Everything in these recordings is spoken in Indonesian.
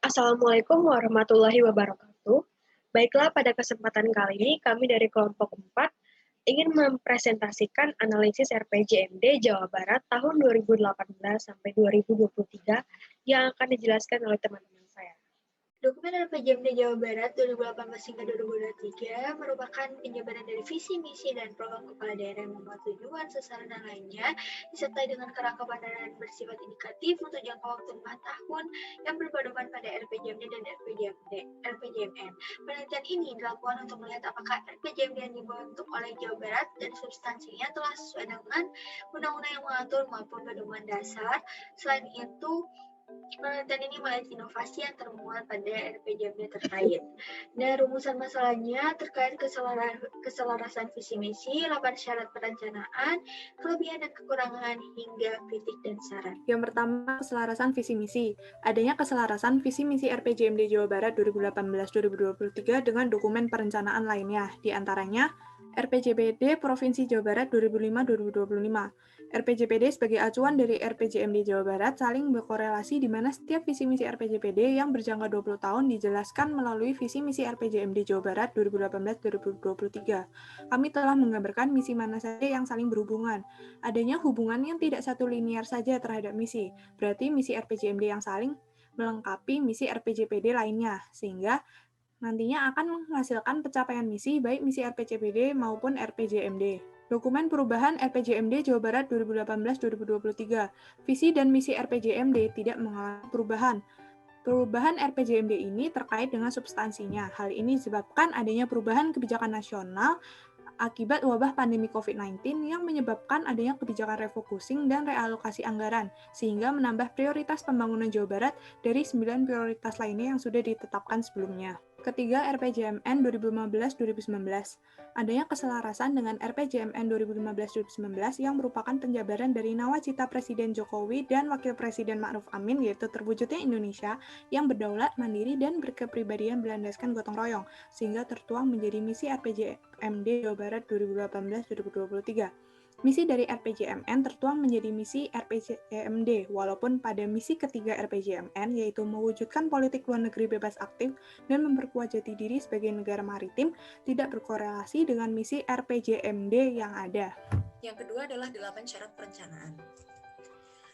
Assalamualaikum warahmatullahi wabarakatuh. Baiklah, pada kesempatan kali ini kami dari kelompok 4 ingin mempresentasikan analisis RPJMD Jawa Barat tahun 2018 sampai 2023 yang akan dijelaskan oleh teman-teman saya. Dokumen RPJMD Jawa Barat 2018 hingga 2023 merupakan penjabaran dari visi, misi, dan program kepala daerah yang memuat tujuan, sasaran, dan lainnya, disertai dengan kerangka pandangan bersifat indikatif untuk jangka waktu 4 tahun yang berpedoman pada RPJMD dan RPJMN. Penelitian ini dilakukan untuk melihat apakah RPJMD yang dibentuk oleh Jawa Barat dan substansinya telah sesuai dengan undang-undang yang mengatur maupun pedoman dasar. Selain itu, penelitian ini melihat inovasi yang termuat pada RPJMD terkait. Dan rumusan masalahnya terkait keselarasan visi misi, 8 syarat perencanaan, kelebihan dan kekurangan, hingga kritik dan saran. Yang pertama, keselarasan visi misi. Adanya keselarasan visi misi RPJMD Jawa Barat 2018-2023 dengan dokumen perencanaan lainnya, di antaranya RPJPD Provinsi Jawa Barat 2005-2025. RPJPD sebagai acuan dari RPJMD Jawa Barat saling berkorelasi di mana setiap visi misi RPJPD yang berjangka 20 tahun dijelaskan melalui visi misi RPJMD Jawa Barat 2018-2023. Kami telah menggambarkan misi mana saja yang saling berhubungan. Adanya hubungan yang tidak satu linear saja terhadap misi, berarti misi RPJMD yang saling melengkapi misi RPJPD lainnya, sehingga nantinya akan menghasilkan pencapaian misi baik misi RPJPD maupun RPJMD. Dokumen perubahan RPJMD Jawa Barat 2018-2023. Visi dan misi RPJMD tidak mengalami perubahan. Perubahan RPJMD ini terkait dengan substansinya. Hal ini disebabkan adanya perubahan kebijakan nasional akibat wabah pandemi COVID-19 yang menyebabkan adanya kebijakan refocusing dan realokasi anggaran, sehingga menambah prioritas pembangunan Jawa Barat dari 9 prioritas lainnya yang sudah ditetapkan sebelumnya. Ketiga, RPJMN 2015-2019. Adanya keselarasan dengan RPJMN 2015-2019 yang merupakan penjabaran dari nawacita Presiden Jokowi dan Wakil Presiden Ma'ruf Amin, yaitu terwujudnya Indonesia yang berdaulat, mandiri, dan berkepribadian berlandaskan gotong royong, sehingga tertuang menjadi misi RPJMD Jawa Barat 2018-2023. Misi dari RPJMN tertuang menjadi misi RPJMD, walaupun pada misi ketiga RPJMN, yaitu mewujudkan politik luar negeri bebas aktif dan memperkuat jati diri sebagai negara maritim, tidak berkorelasi dengan misi RPJMD yang ada. Yang kedua adalah 8 syarat perencanaan.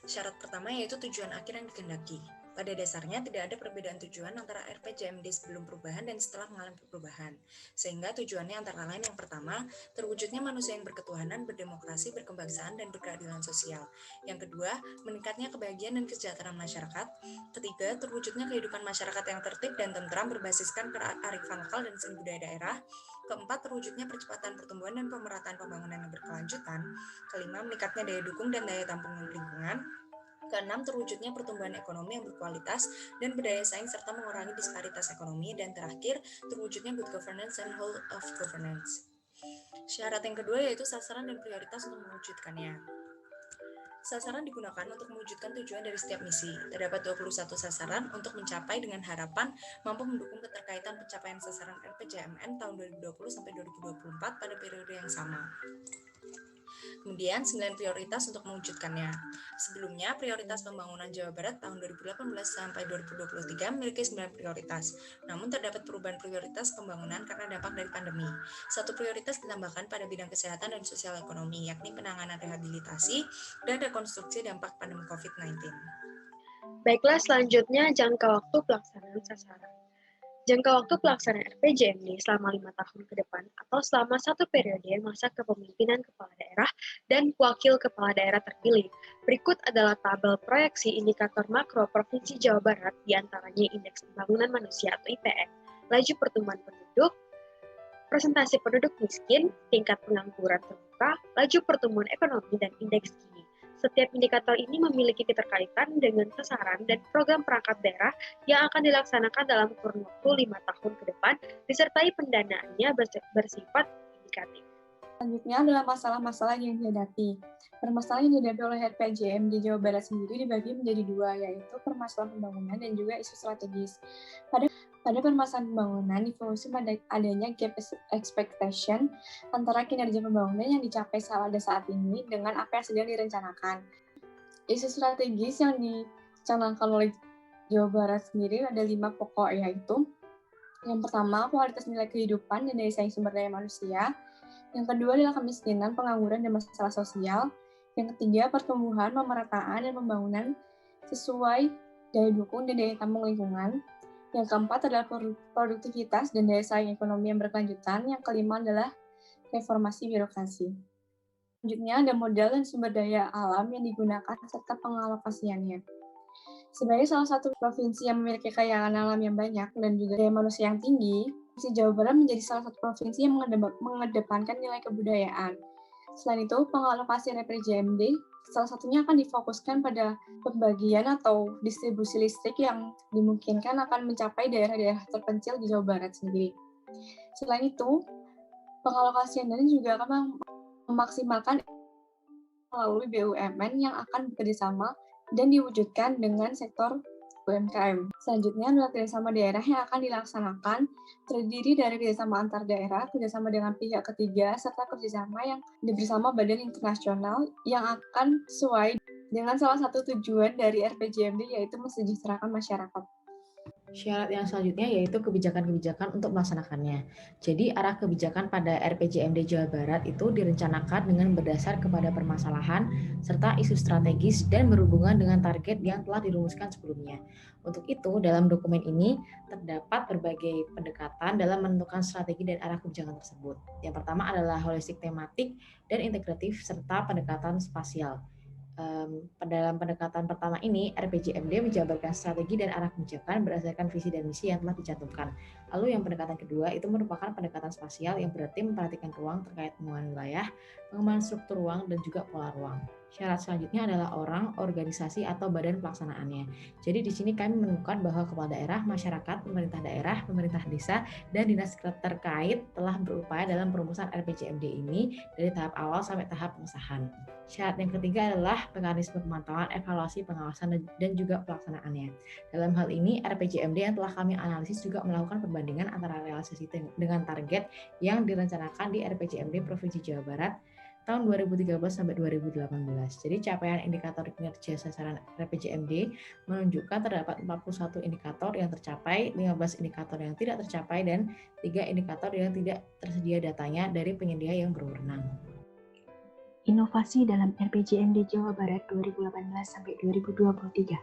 Syarat pertama yaitu tujuan akhir yang dikehendaki. Pada dasarnya tidak ada perbedaan tujuan antara RPJMD sebelum perubahan dan setelah mengalami perubahan. Sehingga tujuannya antara lain yang pertama, terwujudnya manusia yang berketuhanan, berdemokrasi, berkebangsaan, dan berkeadilan sosial. Yang kedua, meningkatnya kebahagiaan dan kesejahteraan masyarakat. Ketiga, terwujudnya kehidupan masyarakat yang tertib dan tentram berbasiskan kearifan lokal dan seni budaya daerah. Keempat, terwujudnya percepatan pertumbuhan dan pemerataan pembangunan yang berkelanjutan. Kelima, meningkatnya daya dukung dan daya tampung lingkungan. Keenam, terwujudnya pertumbuhan ekonomi yang berkualitas dan berdaya saing serta mengurangi disparitas ekonomi. Dan terakhir, terwujudnya good governance and whole of governance. Syarat yang kedua yaitu sasaran dan prioritas untuk mewujudkannya. Sasaran digunakan untuk mewujudkan tujuan dari setiap misi. Terdapat 21 sasaran untuk mencapai dengan harapan mampu mendukung keterkaitan pencapaian sasaran RPJMN tahun 2020 sampai 2024 pada periode yang sama. Kemudian 9 prioritas untuk mewujudkannya. Sebelumnya, prioritas pembangunan Jawa Barat tahun 2018 sampai 2023 memiliki 9 prioritas. Namun terdapat perubahan prioritas pembangunan karena dampak dari pandemi. Satu prioritas ditambahkan pada bidang kesehatan dan sosial ekonomi, yakni penanganan rehabilitasi dan rekonstruksi dampak pandemi COVID-19. Baiklah, selanjutnya jangka waktu pelaksanaan sasaran. Jangka waktu pelaksanaan RPJMD selama 5 tahun ke depan atau selama satu periode masa kepemimpinan kepala daerah dan wakil kepala daerah terpilih. Berikut adalah tabel proyeksi indikator makro Provinsi Jawa Barat, diantaranya Indeks Pembangunan Manusia atau IPM, laju pertumbuhan penduduk, presentasi penduduk miskin, tingkat pengangguran terbuka, laju pertumbuhan ekonomi, dan indeks Gini. Setiap indikator ini memiliki keterkaitan dengan sasaran dan program perangkat daerah yang akan dilaksanakan dalam kurun waktu 5 tahun ke depan, disertai pendanaannya bersifat indikatif. Selanjutnya adalah masalah-masalah yang dihadapi. Permasalahan yang dihadapi oleh RPJM di Jawa Barat sendiri dibagi menjadi dua, yaitu permasalahan pembangunan dan juga isu strategis. Pada permasalahan pembangunan, difokuskan pada adanya gap expectation antara kinerja pembangunan yang dicapai pada saat ini dengan apa yang sedang direncanakan. Isu strategis yang dicanangkan oleh Jawa Barat sendiri ada 5 pokok, yaitu yang pertama, kualitas nilai kehidupan dan daya saing sumber daya manusia. Yang kedua adalah kemiskinan, pengangguran, dan masalah sosial. Yang ketiga, pertumbuhan, pemerataan, dan pembangunan sesuai daya dukung dan daya tampung lingkungan. Yang keempat adalah produktivitas dan daya saing ekonomi yang berkelanjutan. Yang kelima adalah reformasi birokrasi. Selanjutnya ada modal dan sumber daya alam yang digunakan serta pengalokasiannya. Sebagai salah satu provinsi yang memiliki kekayaan alam yang banyak dan juga daya manusia yang tinggi, Provinsi Jawa Barat menjadi salah satu provinsi yang mengedepankan nilai kebudayaan. Selain itu, pengalokasian RPJMD salah satunya akan difokuskan pada pembagian atau distribusi listrik yang dimungkinkan akan mencapai daerah-daerah terpencil di Jawa Barat sendiri. Selain itu, pengalokasian dana juga akan memaksimalkan melalui BUMN yang akan bekerjasama dan diwujudkan dengan sektor UMKM. Selanjutnya adalah kerjasama daerah yang akan dilaksanakan terdiri dari kerjasama antar daerah, kerjasama dengan pihak ketiga, serta kerjasama yang bersama badan internasional yang akan sesuai dengan salah satu tujuan dari RPJMD, yaitu mensejahterakan masyarakat. Syarat yang selanjutnya yaitu kebijakan-kebijakan untuk melaksanakannya. Jadi arah kebijakan pada RPJMD Jawa Barat itu direncanakan dengan berdasar kepada permasalahan serta isu strategis dan berhubungan dengan target yang telah dirumuskan sebelumnya. Untuk itu, dalam dokumen ini terdapat berbagai pendekatan dalam menentukan strategi dan arah kebijakan tersebut. Yang pertama adalah holistik tematik dan integratif serta pendekatan spasial. Dalam pendekatan pertama ini, RPJMD menjabarkan strategi dan arah kebijakan berdasarkan visi dan misi yang telah dicantumkan. Lalu yang pendekatan kedua itu merupakan pendekatan spasial yang berarti memperhatikan ruang terkait pengembangan wilayah, pengembangan struktur ruang, dan juga pola ruang. Syarat selanjutnya adalah orang, organisasi, atau badan pelaksanaannya. Jadi di sini kami menemukan bahwa kepala daerah, masyarakat, pemerintah daerah, pemerintah desa, dan dinas terkait telah berupaya dalam perumusan RPJMD ini dari tahap awal sampai tahap pengesahan. Syarat yang ketiga adalah mekanisme pemantauan, evaluasi, pengawasan, dan juga pelaksanaannya. Dalam hal ini, RPJMD yang telah kami analisis juga melakukan perbandingan antara realisasi dengan target yang direncanakan di RPJMD Provinsi Jawa Barat tahun 2013 sampai 2018. Jadi capaian indikator kinerja sasaran RPJMD menunjukkan terdapat 41 indikator yang tercapai, 15 indikator yang tidak tercapai, dan 3 indikator yang tidak tersedia datanya dari penyedia yang berwenang. Inovasi dalam RPJMD Jawa Barat 2018-2023.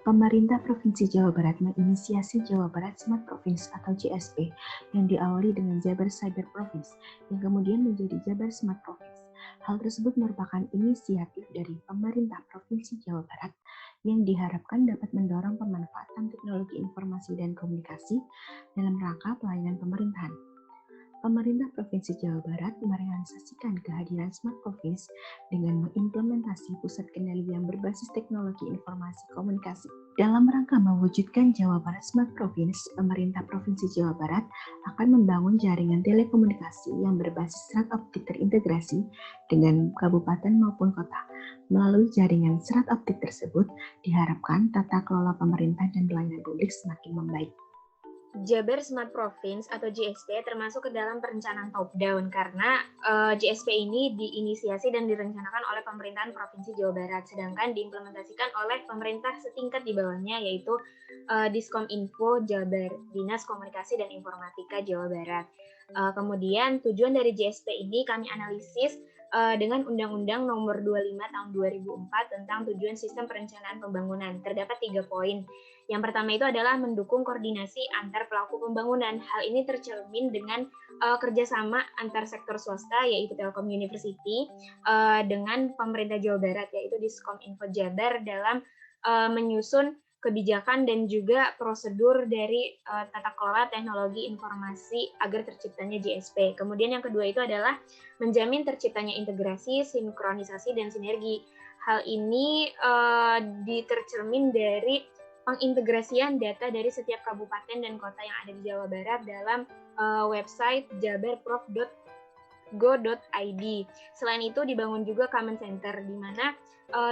Pemerintah Provinsi Jawa Barat menginisiasi Jawa Barat Smart Province atau JSP yang diawali dengan Jabar Cyber Province yang kemudian menjadi Jabar Smart Province. Hal tersebut merupakan inisiatif dari pemerintah Provinsi Jawa Barat yang diharapkan dapat mendorong pemanfaatan teknologi informasi dan komunikasi dalam rangka pelayanan pemerintahan. Pemerintah Provinsi Jawa Barat merealisasikan kehadiran Smart Province dengan mengimplementasi pusat kendali yang berbasis teknologi informasi komunikasi. Dalam rangka mewujudkan Jawa Barat Smart Province, pemerintah Provinsi Jawa Barat akan membangun jaringan telekomunikasi yang berbasis serat optik terintegrasi dengan kabupaten maupun kota. Melalui jaringan serat optik tersebut, diharapkan tata kelola pemerintah dan pelayanan publik semakin membaik. Jabar Smart Province atau JSP termasuk ke dalam perencanaan top-down karena JSP ini diinisiasi dan direncanakan oleh pemerintahan Provinsi Jawa Barat, sedangkan diimplementasikan oleh pemerintah setingkat di bawahnya yaitu Diskominfo Jabar, Dinas Komunikasi dan Informatika Jawa Barat. Kemudian tujuan dari JSP ini kami analisis dengan Undang-Undang Nomor 25 Tahun 2004 tentang tujuan sistem perencanaan pembangunan. Terdapat 3 poin. Yang pertama itu adalah mendukung koordinasi antar pelaku pembangunan. Hal ini tercermin dengan kerjasama antar sektor swasta, yaitu Telkom University, dengan pemerintah Jawa Barat, yaitu Diskominfo Jabar dalam menyusun kebijakan dan juga prosedur dari tata kelola teknologi informasi agar terciptanya JSP. Kemudian yang kedua itu adalah menjamin terciptanya integrasi, sinkronisasi, dan sinergi. Hal ini ditercermin dari pengintegrasian data dari setiap kabupaten dan kota yang ada di Jawa Barat dalam website jabarprof.go.id. Selain itu dibangun juga common center di mana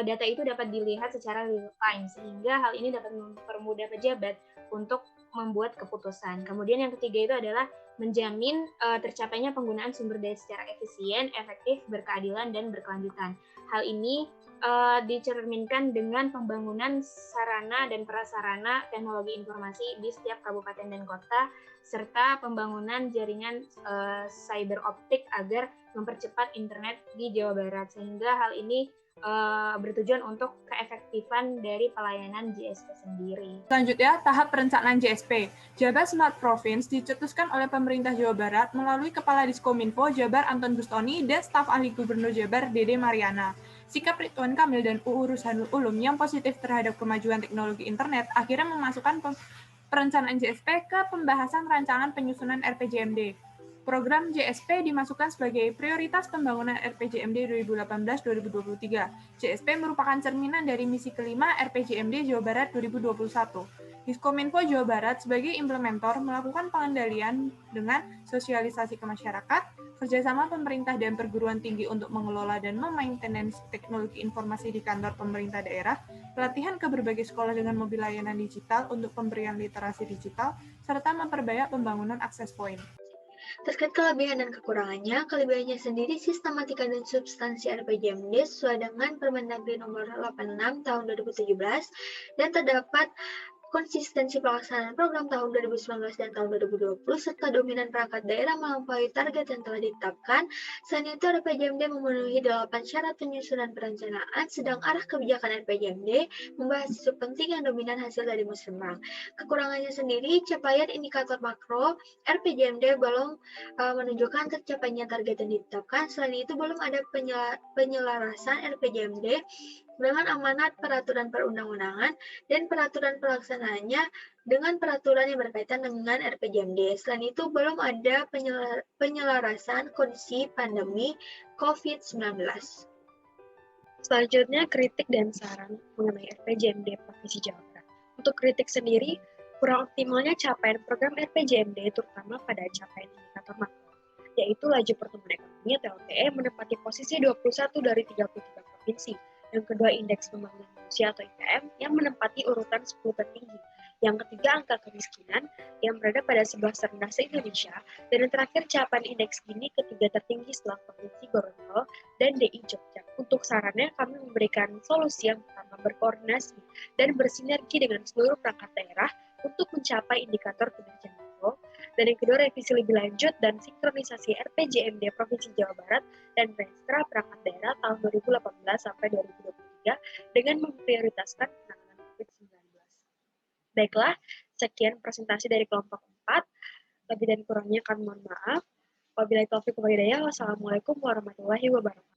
data itu dapat dilihat secara real time sehingga hal ini dapat mempermudah pejabat untuk membuat keputusan. Kemudian yang ketiga itu adalah menjamin tercapainya penggunaan sumber daya secara efisien, efektif, berkeadilan, dan berkelanjutan. Hal ini dicerminkan dengan pembangunan sarana dan prasarana teknologi informasi di setiap kabupaten dan kota, serta pembangunan jaringan cyber optik agar mempercepat internet di Jawa Barat, sehingga hal ini bertujuan untuk keefektifan dari pelayanan JSP sendiri. Selanjutnya, tahap perencanaan JSP. Jabar Smart Province dicetuskan oleh pemerintah Jawa Barat melalui Kepala Diskominfo Jabar Anton Bustoni dan staf ahli Gubernur Jabar Dede Mariana. Sikap Ridwan Kamil dan UU Rushanul Ulum yang positif terhadap kemajuan teknologi internet akhirnya memasukkan perencanaan JSP ke pembahasan rancangan penyusunan RPJMD. Program JSP dimasukkan sebagai prioritas pembangunan RPJMD 2018-2023. JSP merupakan cerminan dari misi kelima RPJMD Jawa Barat 2021. Diskominfo Jawa Barat sebagai implementer melakukan pengendalian dengan sosialisasi ke masyarakat, kerjasama pemerintah dan perguruan tinggi untuk mengelola dan memaintenance teknologi informasi di kantor pemerintah daerah, pelatihan ke berbagai sekolah dengan mobil layanan digital untuk pemberian literasi digital, serta memperbanyak pembangunan akses point. Terkait kelebihan dan kekurangannya, kelebihannya sendiri sistematika dan substansi RPJMD sesuai dengan Permendagri nomor 86 tahun 2017 dan terdapat konsistensi pelaksanaan program tahun 2019 dan tahun 2020, serta dominan perangkat daerah melampaui target yang telah ditetapkan. Selain itu, RPJMD memenuhi 8 syarat penyusunan perencanaan, sedang arah kebijakan RPJMD membahas isu penting yang dominan hasil dari musrenbang. Kekurangannya sendiri, capaian indikator makro RPJMD belum menunjukkan tercapainya target yang ditetapkan. Selain itu, belum ada penyelarasan RPJMD dengan amanat peraturan perundang-undangan dan peraturan pelaksanaannya dengan peraturan yang berkaitan dengan RPJMD. Selain itu, belum ada penyelarasan kondisi pandemi COVID-19. Selanjutnya, kritik dan saran mengenai RPJMD Provinsi Jawa Barat. Untuk kritik sendiri, kurang optimalnya capaian program RPJMD terutama pada capaian indikator makro, yaitu laju pertumbuhan ekonomi atau LPE menempati posisi 21 dari 33 provinsi. Yang kedua, indeks pembangunan manusia atau IPM yang menempati urutan 10 tertinggi. Yang ketiga, angka kemiskinan yang berada pada 11 terendah se-Indonesia. Dan yang terakhir, capaian indeks Gini ketiga tertinggi setelah Provinsi Gorontalo dan DI Jogja. Untuk sarannya, kami memberikan solusi yang pertama, berkoordinasi dan bersinergi dengan seluruh perangkat daerah untuk mencapai indikator kinerja makro. Dan yang kedua, revisi lebih lanjut dan sinkronisasi RPJMD Provinsi Jawa Barat dan Renstra perangkat daerah tahun 2018 sampai 2023 dengan memprioritaskan penanganan COVID-19. Baiklah, sekian presentasi dari kelompok 4. Lebih dan kurangnya kami mohon maaf. Wabillahi taufiq wal hidayah. Wassalamualaikum warahmatullahi wabarakatuh.